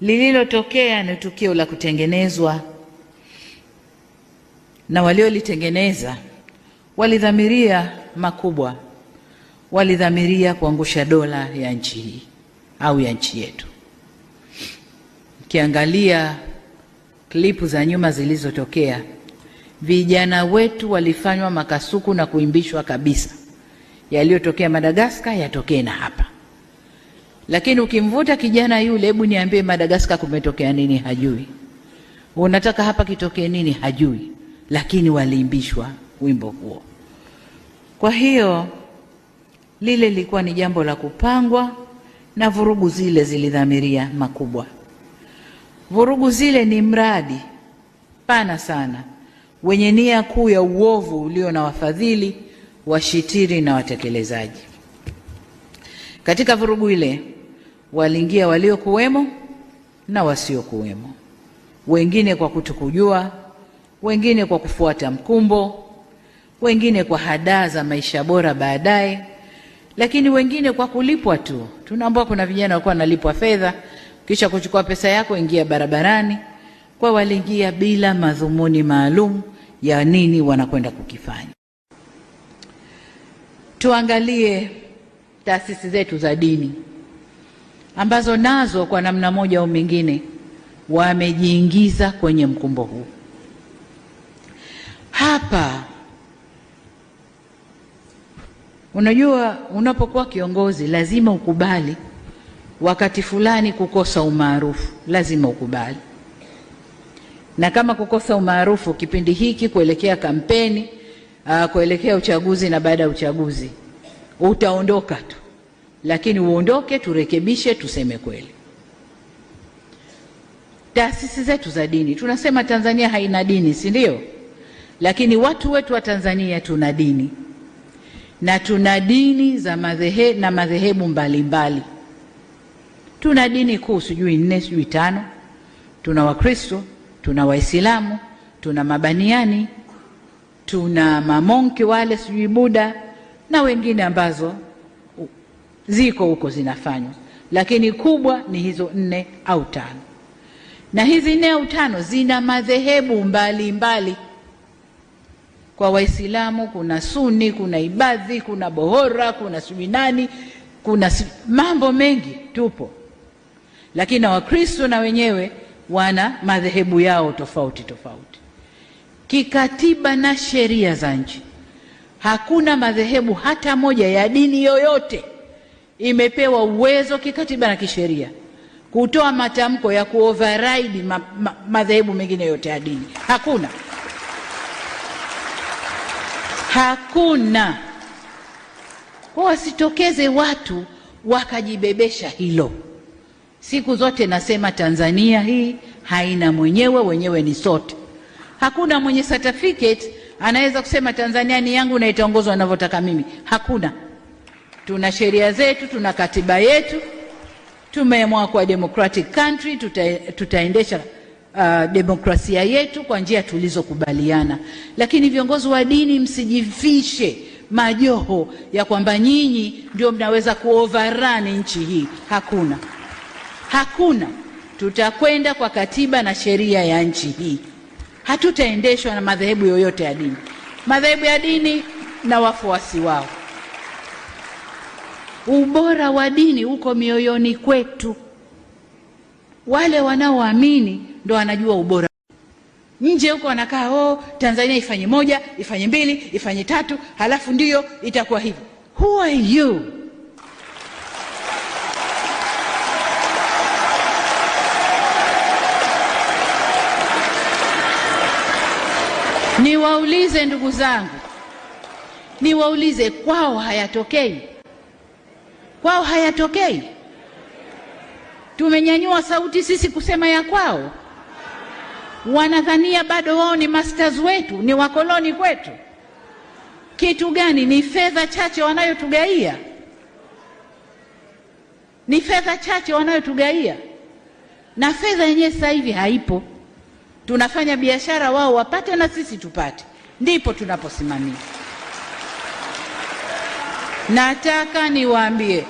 Lililotokea ni tukio la kutengenezwa, na waliolitengeneza walidhamiria makubwa, walidhamiria kuangusha dola ya nchi hii au ya nchi yetu. Ukiangalia klipu za nyuma zilizotokea, vijana wetu walifanywa makasuku na kuimbishwa kabisa, yaliyotokea Madagascar yatokee na hapa. Lakini ukimvuta kijana yule, hebu niambie Madagascar kumetokea nini, hajui. Unataka hapa kitokee nini, hajui. Lakini waliimbishwa wimbo huo. Kwa hiyo lile lilikuwa ni jambo la kupangwa, na vurugu zile zilidhamiria makubwa. Vurugu zile ni mradi pana sana wenye nia kuu ya uovu ulio na wafadhili, washitiri na watekelezaji. Katika vurugu ile waliingia waliokuwemo na wasiokuwemo, wengine kwa kutokujua, wengine kwa kufuata mkumbo, wengine kwa hadaa za maisha bora baadaye, lakini wengine kwa kulipwa tu. Tunaambiwa kuna vijana walikuwa wanalipwa fedha, kisha kuchukua pesa yako ingia barabarani. Kwa waliingia bila madhumuni maalum ya nini wanakwenda kukifanya. Tuangalie taasisi zetu za dini ambazo nazo kwa namna moja au mingine wamejiingiza kwenye mkumbo huu. Hapa unajua, unapokuwa kiongozi lazima ukubali wakati fulani kukosa umaarufu, lazima ukubali. Na kama kukosa umaarufu kipindi hiki kuelekea kampeni, kuelekea uchaguzi na baada ya uchaguzi, utaondoka tu. Lakini uondoke, turekebishe, tuseme kweli. Taasisi zetu za dini, tunasema Tanzania haina dini, si ndio? Lakini watu wetu wa Tanzania tuna dini, na tuna dini za madhehebu mbalimbali. Tuna dini kuu sijui 4 sijui 5. Tuna Wakristo, tuna Waislamu, tuna Mabaniani, tuna mamonki wale sijui Buddha, na wengine ambazo ziko huko zinafanywa, lakini kubwa ni hizo 4 au 5. Na hizi 4 au 5 zina madhehebu mbalimbali. Kwa Waislamu kuna Sunni, kuna Ibadhi, kuna Bohora, kuna Subinani, kuna mambo mengi tupo. Lakini na Wakristo na wenyewe wana madhehebu yao tofauti tofauti. Kikatiba na sheria za nchi, hakuna madhehebu hata moja ya dini yoyote imepewa uwezo kikatiba na kisheria kutoa matamko ya kuoverride madhehebu mengine yote ya dini. Hakuna. Hakuna. Kwa wasitokeze watu wakajibebesha hilo. Siku zote nasema Tanzania hii haina mwenyewe, wenyewe ni sote. Hakuna mwenye certificate anaweza kusema Tanzania ni yangu na itaongozwa ninavyotaka mimi. Hakuna. Tuna sheria zetu, tuna katiba yetu. Tumeamua kwa democratic country tutaendesha demokrasia yetu kwa njia tulizokubaliana. Lakini viongozi wa dini, msijifishe majoho ya kwamba nyinyi ndio mnaweza kuoverrun nchi hii. Hakuna. Hakuna. Tutakwenda kwa katiba na sheria ya nchi hii. Hatutaendeshwa na madhehebu yoyote ya dini. Madhehebu ya dini na wafuasi wao. Ubora wa dini uko mioyoni kwetu. Wale wanaoamini ndo wanajua ubora. Nje huko wanakaa, Tanzania ifanye 1, ifanye 2, ifanye 3, halafu ndiyo itakuwa hivi. Who are you? Niwaulize ndugu zangu, niwaulize, kwao hayatokei? Kwao hayatokei? Tumenyanyua sauti sisi kusema ya kwao. Wanadhania bado wao ni masters wetu, ni wakoloni kwetu. Kitu gani? Ni fedha chache wanayotugaia. Ni fedha chache wanayotugaia. Na fedha yenyewe sasa hivi haipo. Tunafanya biashara, wao wapate na sisi tupate. Ndipo tunaposimamia. Nataka niwaambie